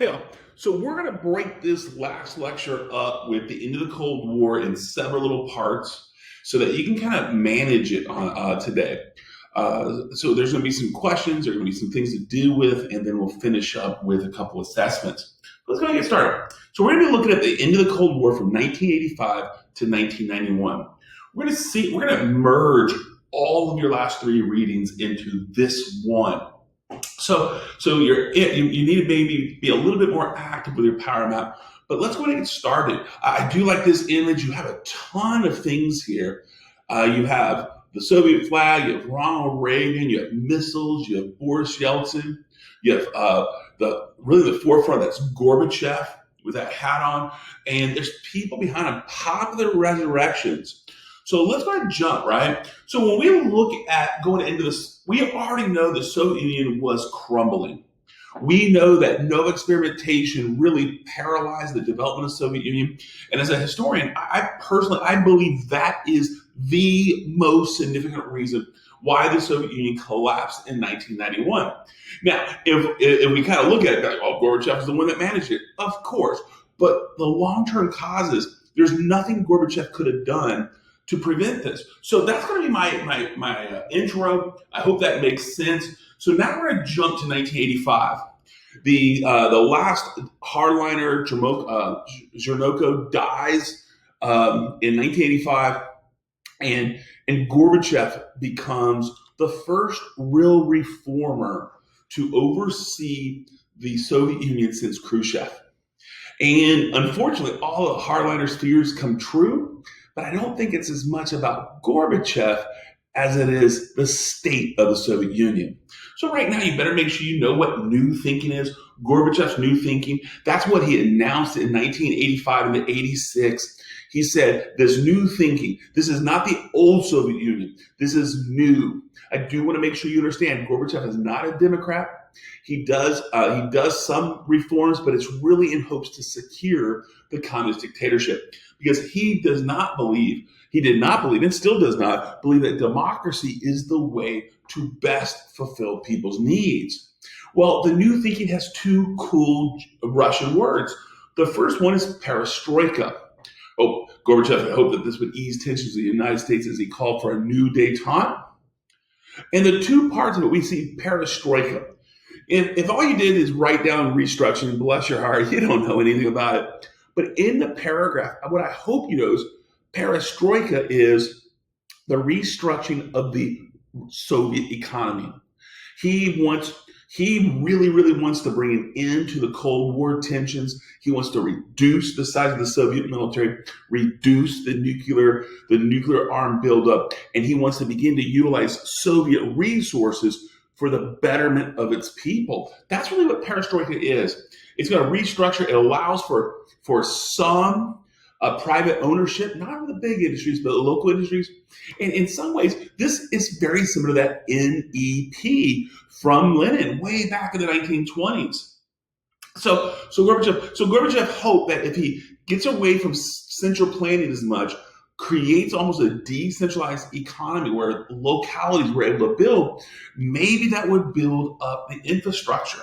Hey, so we're going to break this last lecture up with the end of the Cold War in several little parts so that you can kind of manage it on today. So there's going to be some questions, there's going to be some things to deal with, and then we'll finish up with a couple assessments. Let's go ahead and get started. So we're going to be looking at the end of the Cold War from 1985 to 1991. We're going to merge all of your last three readings into this one. So you need to maybe be a little bit more active with your power map. But let's go ahead and get started. I do like this image. You have a ton of things here. You have the Soviet flag, you have Ronald Reagan, you have missiles, you have Boris Yeltsin, you have the forefront, that's Gorbachev with that hat on, and there's people behind him, popular resurrections. So let's go ahead and jump, right? So when we look at going into this, we already know the Soviet Union was crumbling. We know that no experimentation really paralyzed the development of the Soviet Union. And as a historian, I believe that is the most significant reason why the Soviet Union collapsed in 1991. Now, if we kind of look at it, like, oh, Gorbachev is the one that managed it, of course. But the long-term causes, there's nothing Gorbachev could have done to prevent this. So that's going to be my intro. I hope that makes sense. So now we're going to jump to 1985. The last hardliner, Zhernoko, dies in 1985, and Gorbachev becomes the first real reformer to oversee the Soviet Union since Khrushchev. And unfortunately, all the hardliners' fears come true, but I don't think it's as much about Gorbachev as it is the state of the Soviet Union. So right now, you better make sure you know what new thinking is. Gorbachev's new thinking, that's what he announced in 1985 and 86. He said, this new thinking, this is not the old Soviet Union. This is new. I do want to make sure you understand, Gorbachev is not a Democrat. He does some reforms, but it's really in hopes to secure the communist dictatorship, because he did not believe, and still does not believe, that democracy is the way to best fulfill people's needs. Well, the new thinking has two cool Russian words. The first one is perestroika. Oh, Gorbachev had hoped that this would ease tensions in the United States as he called for a new détente. And the two parts of it, we see perestroika. If all you did is write down restructuring, bless your heart, you don't know anything about it. But in the paragraph, what I hope you know is perestroika is the restructuring of the Soviet economy. He really, really wants to bring an end to the Cold War tensions. He wants to reduce the size of the Soviet military, reduce the nuclear arm buildup, and he wants to begin to utilize Soviet resources for the betterment of its people. That's really what perestroika is. It's going to restructure. It allows for some private ownership, not of the big industries, but the local industries. And in some ways, this is very similar to that NEP from Lenin way back in the 1920s. So Gorbachev hoped that if he gets away from central planning as much, creates almost a decentralized economy where localities were able to build, maybe that would build up the infrastructure.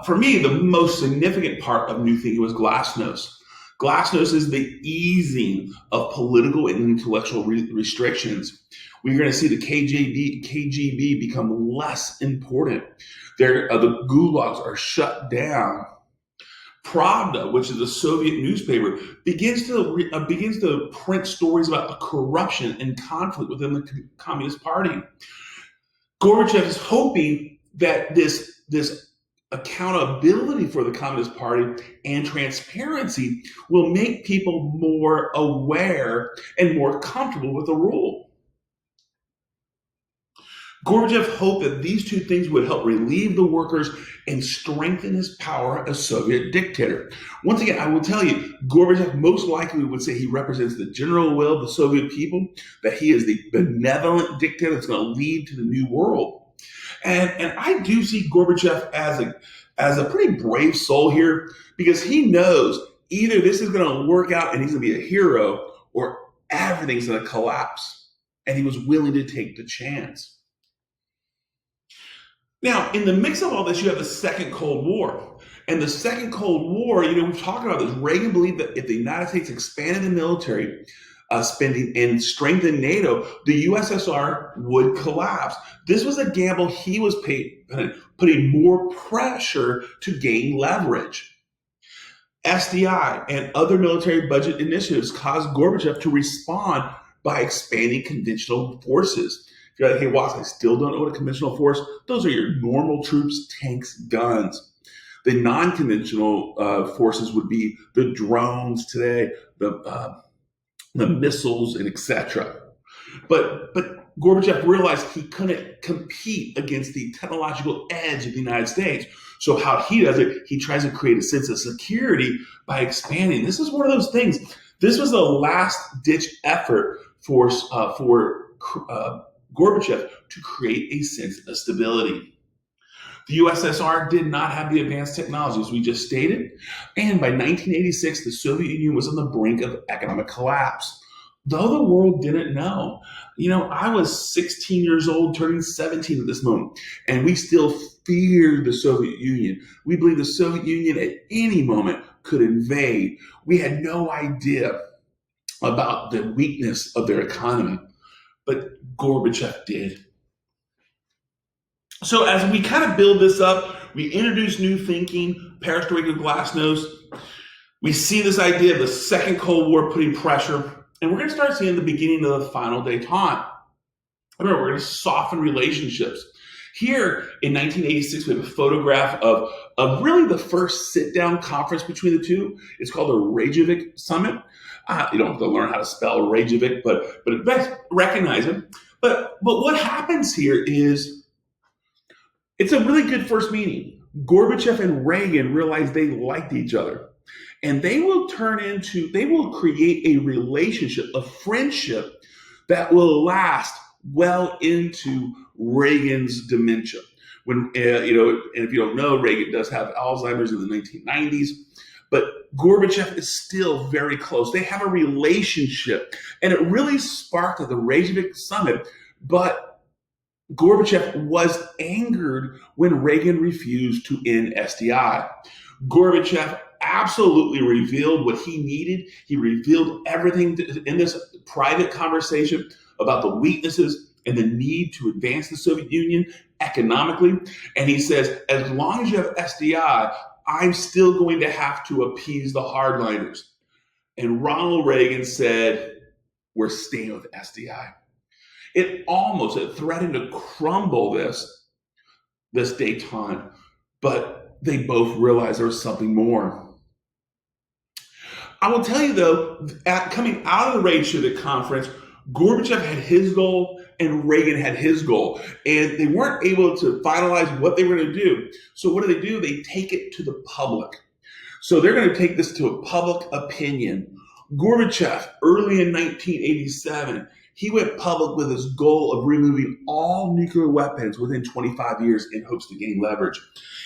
For me, the most significant part of New Thinking was Glasnost. Glasnost is the easing of political and intellectual restrictions. We're going to see the KGB become less important. The gulags are shut down. Pravda, which is a Soviet newspaper, begins to print stories about corruption and conflict within the Communist Party. Gorbachev is hoping that this accountability for the Communist Party and transparency will make people more aware and more comfortable with the rule. Gorbachev hoped that these two things would help relieve the workers and strengthen his power as Soviet dictator. Once again, I will tell you, Gorbachev most likely would say he represents the general will of the Soviet people, that he is the benevolent dictator that's going to lead to the new world. And I do see Gorbachev as a pretty brave soul here, because he knows either this is going to work out and he's going to be a hero, or everything's going to collapse. And he was willing to take the chance. Now, in the mix of all this, you have the Second Cold War. And the Second Cold War, we've talked about this. Reagan believed that if the United States expanded the military spending and strengthened NATO, the USSR would collapse. This was a gamble he was putting more pressure to gain leverage. SDI and other military budget initiatives caused Gorbachev to respond by expanding conventional forces. If you're like, hey, Watts, I still don't know what a conventional force. Those are your normal troops, tanks, guns. The non-conventional forces would be the drones today, the missiles, and etc. But Gorbachev realized he couldn't compete against the technological edge of the United States. So how he does it, he tries to create a sense of security by expanding. This is one of those things. This was a last-ditch effort for Gorbachev to create a sense of stability. The USSR did not have the advanced technologies we just stated, and by 1986, the Soviet Union was on the brink of economic collapse. Though the world didn't know, I was 16 years old, turning 17 at this moment, and we still feared the Soviet Union. We believed the Soviet Union at any moment could invade. We had no idea about the weakness of their economy, but Gorbachev did. So as we kind of build this up, we introduce new thinking, perestroika, glasnost. We see this idea of the Second Cold War putting pressure, and we're going to start seeing the beginning of the final détente. Remember, we're going to soften relationships. Here in 1986, we have a photograph of really the first sit-down conference between the two. It's called the Reykjavik Summit. You don't have to learn how to spell Reykjavik, but best recognize it. But what happens here is it's a really good first meeting. Gorbachev and Reagan realize they liked each other. And they will create a relationship, a friendship that will last well into Reagan's dementia. And if you don't know, Reagan does have Alzheimer's in the 1990s, but Gorbachev is still very close. They have a relationship, and it really sparked at the Reykjavik Summit, but Gorbachev was angered when Reagan refused to end SDI. Gorbachev absolutely revealed what he needed. He revealed everything in this private conversation about the weaknesses and the need to advance the Soviet Union economically. And he says, as long as you have SDI, I'm still going to have to appease the hardliners. And Ronald Reagan said, we're staying with SDI. It threatened to crumble this détente, but they both realized there was something more. I will tell you, though, coming out of the Reykjavik conference, Gorbachev had his goal and Reagan had his goal, and they weren't able to finalize what they were going to do. So what do? They take it to the public. So they're going to take this to a public opinion. Gorbachev, early in 1987, he went public with his goal of removing all nuclear weapons within 25 years in hopes to gain leverage.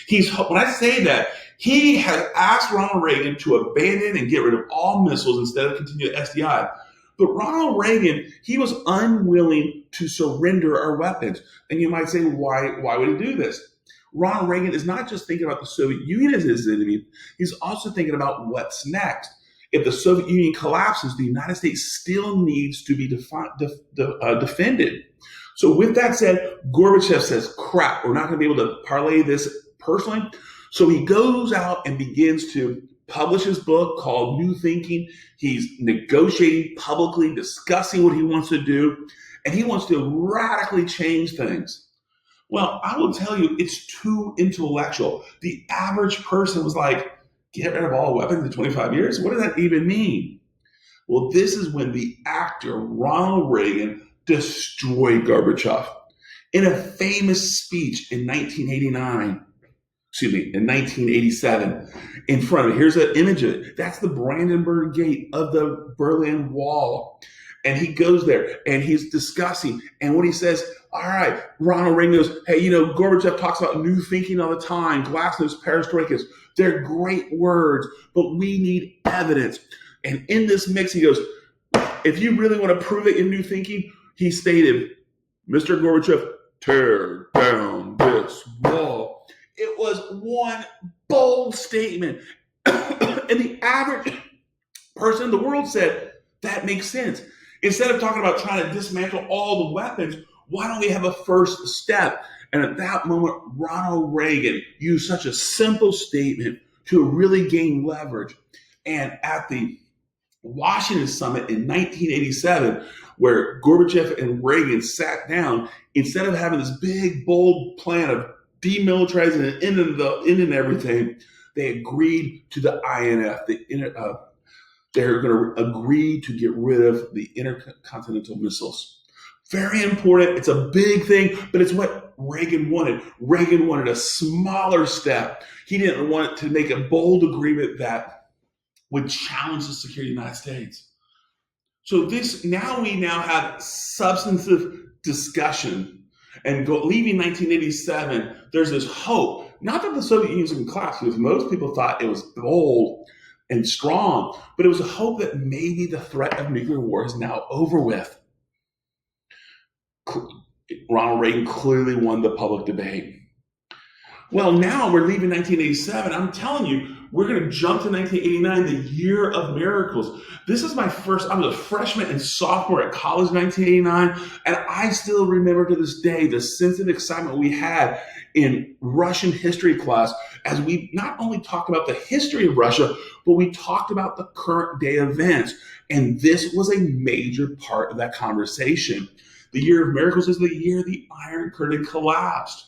When I say that, he has asked Ronald Reagan to abandon and get rid of all missiles instead of continue SDI. But Ronald Reagan, he was unwilling to surrender our weapons. And you might say, why would he do this? Ronald Reagan is not just thinking about the Soviet Union as his enemy, he's also thinking about what's next. If the Soviet Union collapses, the United States still needs to be defended. So with that said, Gorbachev says, crap, we're not going to be able to parlay this personally. So he goes out and begins to publish his book called New Thinking. He's negotiating publicly, discussing what he wants to do, and he wants to radically change things. Well, I will tell you, it's too intellectual. The average person was like, get rid of all weapons in 25 years? What does that even mean? Well, this is when the actor Ronald Reagan destroyed Gorbachev. In a famous speech in 1987, in front of it, here's an image of it. That's the Brandenburg Gate of the Berlin Wall. And he goes there and he's discussing. And what he says, all right, Ronald Reagan goes, hey, Gorbachev talks about new thinking all the time, glasnost, perestroikas. They're great words, but we need evidence. And in this mix, he goes, if you really want to prove it in new thinking, he stated, Mr. Gorbachev, tear down this this wall. It was one bold statement. And the average person in the world said, that makes sense. Instead of talking about trying to dismantle all the weapons, why don't we have a first step? And at that moment, Ronald Reagan used such a simple statement to really gain leverage. And at the Washington summit in 1987, where Gorbachev and Reagan sat down, instead of having this big, bold plan of demilitarizing and ending everything, they agreed to the INF. They're going to agree to get rid of the intercontinental missiles. Very important. It's a big thing, but it's what Reagan wanted. Reagan wanted a smaller step. He didn't want to make a bold agreement that would challenge the security of the United States. So we now have substantive discussion. And leaving 1987, there's this hope, not that the Soviet Union was going to collapse, because most people thought it was bold and strong, but it was a hope that maybe the threat of nuclear war is now over with. Ronald Reagan clearly won the public debate. Well, now we're leaving 1987. I'm telling you, we're going to jump to 1989, the year of miracles. This is I was a freshman and sophomore at college in 1989, and I still remember to this day the sense of excitement we had in Russian history class as we not only talked about the history of Russia, but we talked about the current day events. And this was a major part of that conversation. The year of miracles is the year the Iron Curtain collapsed.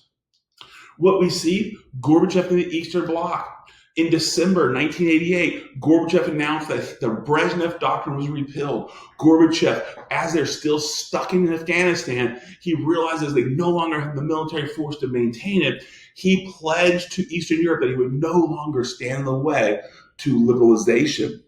What we see, Gorbachev in the Eastern Bloc. In December 1988, Gorbachev announced that the Brezhnev Doctrine was repealed. Gorbachev, as they're still stuck in Afghanistan, he realizes they no longer have the military force to maintain it. He pledged to Eastern Europe that he would no longer stand in the way to liberalization.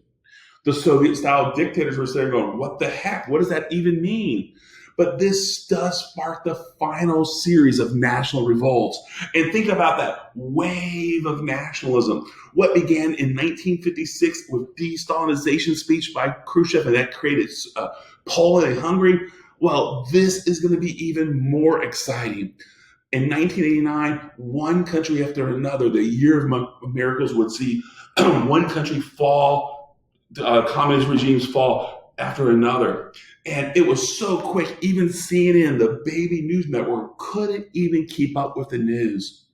The Soviet-style dictators were there going, what the heck? What does that even mean? But this does spark the final series of national revolts. And think about that wave of nationalism. What began in 1956 with de-Stalinization speech by Khrushchev, and that created Poland and Hungary. Well, this is going to be even more exciting. In 1989, one country after another, the year of miracles, would see one country fall, communist regimes fall after another. And it was so quick, even CNN, the baby news network, couldn't even keep up with the news.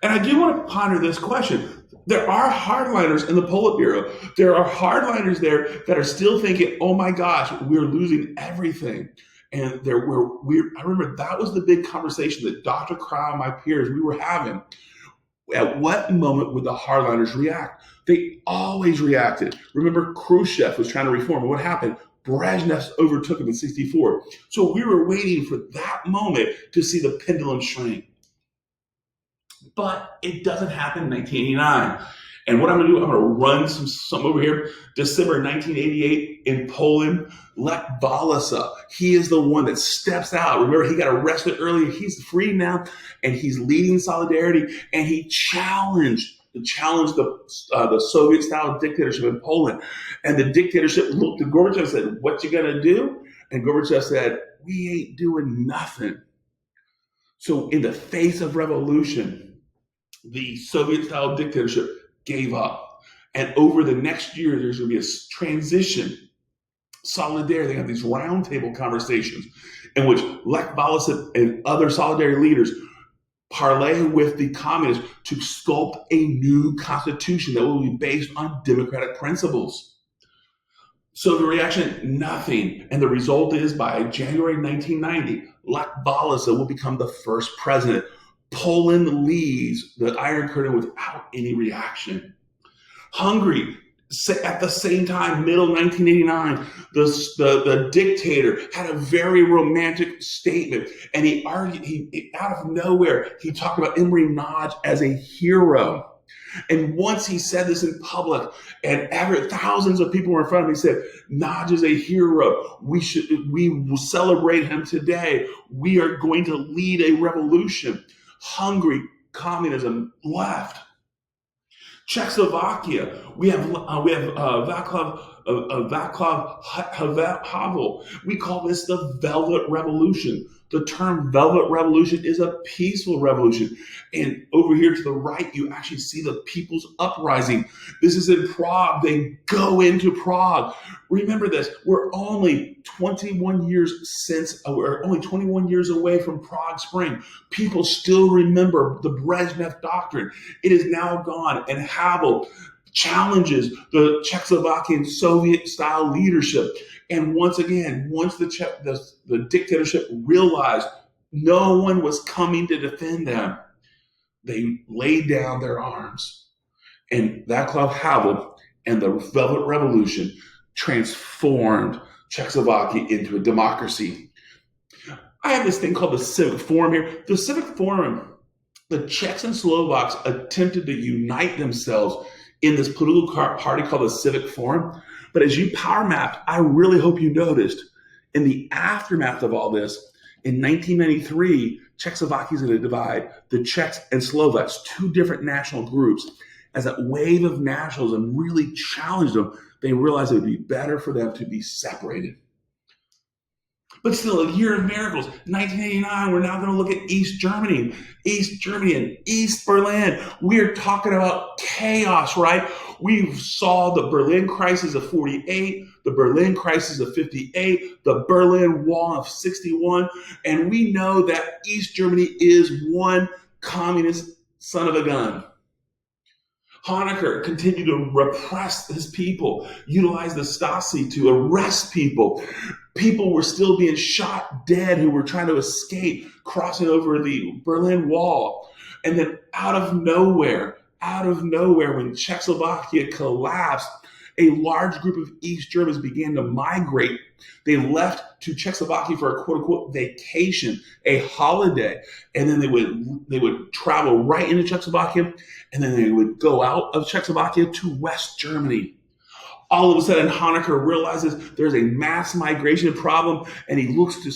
And I do want to ponder this question. There are hardliners in the Politburo. There are hardliners there that are still thinking, oh my gosh, we're losing everything. And I remember that was the big conversation that Dr. Crow and my peers, we were having. At what moment would the hardliners react? They always reacted. Remember, Khrushchev was trying to reform. What happened? Brezhnev overtook him in 1964. So we were waiting for that moment to see the pendulum swing. But it doesn't happen in 1989. And what I'm going to do, I'm going to run some over here. December 1988 in Poland, Lech Walesa. He is the one that steps out. Remember, he got arrested earlier. He's free now, and he's leading Solidarity. And he challenged the Soviet-style dictatorship in Poland. And the dictatorship looked at Gorbachev and said, what you going to do? And Gorbachev said, we ain't doing nothing. So in the face of revolution, the Soviet-style dictatorship gave up. And over the next year, there's going to be a transition. Solidarity, they have these roundtable conversations in which Lech Walesa and other Solidarity leaders parlay with the communists to sculpt a new constitution that will be based on democratic principles. So the reaction, nothing. And the result is by January 1990, Lech Walesa will become the first president. Poland leaves the Iron Curtain without any reaction. Hungary, at the same time, middle 1989, the dictator had a very romantic statement, and he out of nowhere, he talked about Imre Nagy as a hero. And once he said this in public, and thousands of people were in front of him, he said, Nagy is a hero. We will celebrate him today. We are going to lead a revolution. Hungary, communism left. Czechoslovakia, we have Václav Havel. We call this the Velvet Revolution. The term Velvet Revolution is a peaceful revolution. And over here to the right, you actually see the People's Uprising. This is in Prague. They go into Prague. Remember this, we're only 21 years we're only 21 years away from Prague Spring. People still remember the Brezhnev Doctrine. It is now gone, and Havel challenges the Czechoslovakian Soviet-style leadership. And once again, once the dictatorship realized no one was coming to defend them, they laid down their arms. And Václav Havel and the Velvet Revolution transformed Czechoslovakia into a democracy. I have this thing called the Civic Forum here. The Civic Forum, the Czechs and Slovaks attempted to unite themselves in this political party called the Civic Forum. But as you power mapped, I really hope you noticed in the aftermath of all this, in 1993, Czechoslovakia is going to divide the Czechs and Slovaks, two different national groups. As that wave of nationalism really challenged them, they realized it would be better for them to be separated. But still, a year of miracles. 1989, we're now going to look at East Germany and East Berlin. We're talking about chaos, right? We saw the Berlin crisis of 48, the Berlin crisis of 58, the Berlin Wall of 61, and we know that East Germany is one communist son of a gun. Honecker continued to repress his people, utilize the Stasi to arrest people. People were still being shot dead who were trying to escape, crossing over the Berlin Wall. And then out of nowhere, when Czechoslovakia collapsed, a large group of East Germans began to migrate. They left to Czechoslovakia for a quote-unquote vacation, a holiday, and then they would travel right into Czechoslovakia, and then they would go out of Czechoslovakia to West Germany. All of a sudden, Honecker realizes there's a mass migration problem, and he looks to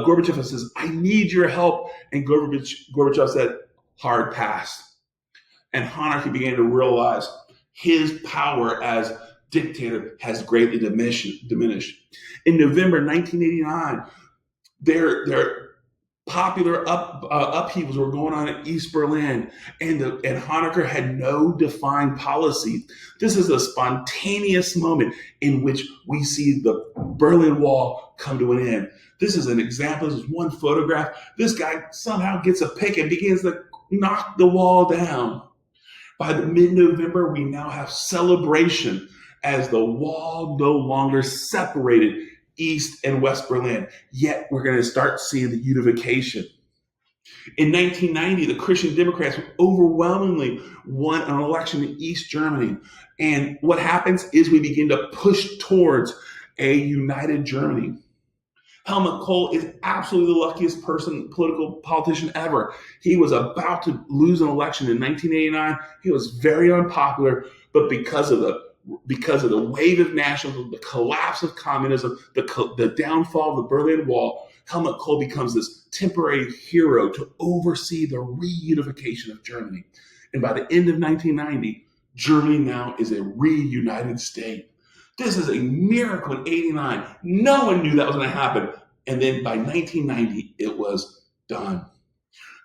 Gorbachev and says, "I need your help." And Gorbachev said, "Hard pass." And Honecker began to realize his power as dictator has greatly diminished. In November 1989, their popular upheavals were going on in East Berlin, and Honecker had no defined policy. This is a spontaneous moment in which we see the Berlin Wall come to an end. This is an example. This is one photograph. This guy somehow gets a pick and begins to knock the wall down. By the mid-November, we now have celebration as the wall no longer separated East and West Berlin. Yet we're going to start seeing the unification. In 1990, the Christian Democrats overwhelmingly won an election in East Germany. And what happens is we begin to push towards a united Germany. Helmut Kohl is absolutely the luckiest politician ever. He was about to lose an election in 1989. He was very unpopular, but because of the wave of nationalism, the collapse of communism, the downfall of the Berlin Wall, Helmut Kohl becomes this temporary hero to oversee the reunification of Germany. And by the end of 1990, Germany now is a reunited state. This is a miracle in 89. No one knew that was going to happen. And then by 1990, it was done.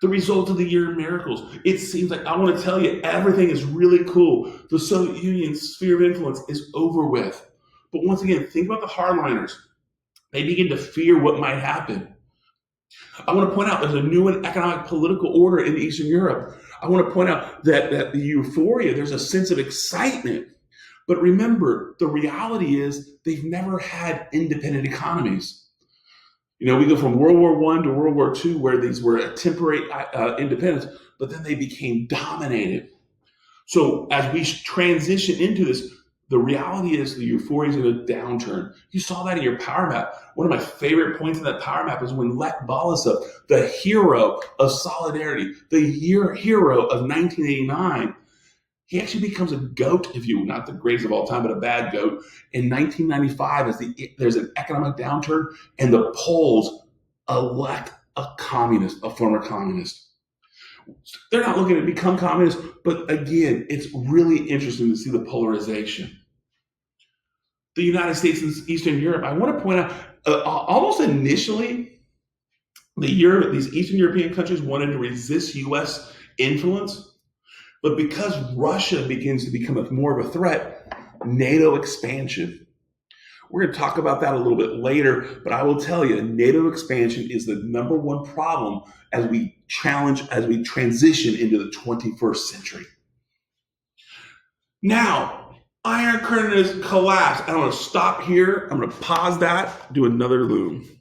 The result of the year of miracles. It seems like, I want to tell you, everything is really cool. The Soviet Union's sphere of influence is over with. But once again, think about the hardliners. They begin to fear what might happen. I want to point out there's a new economic political order in Eastern Europe. I want to point out that the euphoria, there's a sense of excitement. But remember, the reality is they've never had independent economies. You know, we go from World War I to World War II, where these were a temporary independence, but then they became dominated. So as we transition into this, the reality is the euphoria is in a downturn. You saw that in your power map. One of my favorite points in that power map is when Lech Walesa, the hero of solidarity, the hero of 1989, he actually becomes a goat, if you will, not the greatest of all time, but a bad goat. In 1995, as there's an economic downturn, and the Poles elect a communist, a former communist. They're not looking to become communists, but again, it's really interesting to see the polarization. The United States and Eastern Europe, I want to point out, almost initially, These Eastern European countries wanted to resist U.S. influence, but because Russia begins to become more of a threat, NATO expansion. We're going to talk about that a little bit later, but I will tell you, NATO expansion is the number one problem as we transition into the 21st century. Now, Iron Curtain has collapsed. I'm going to stop here. I'm going to pause that, do another loom.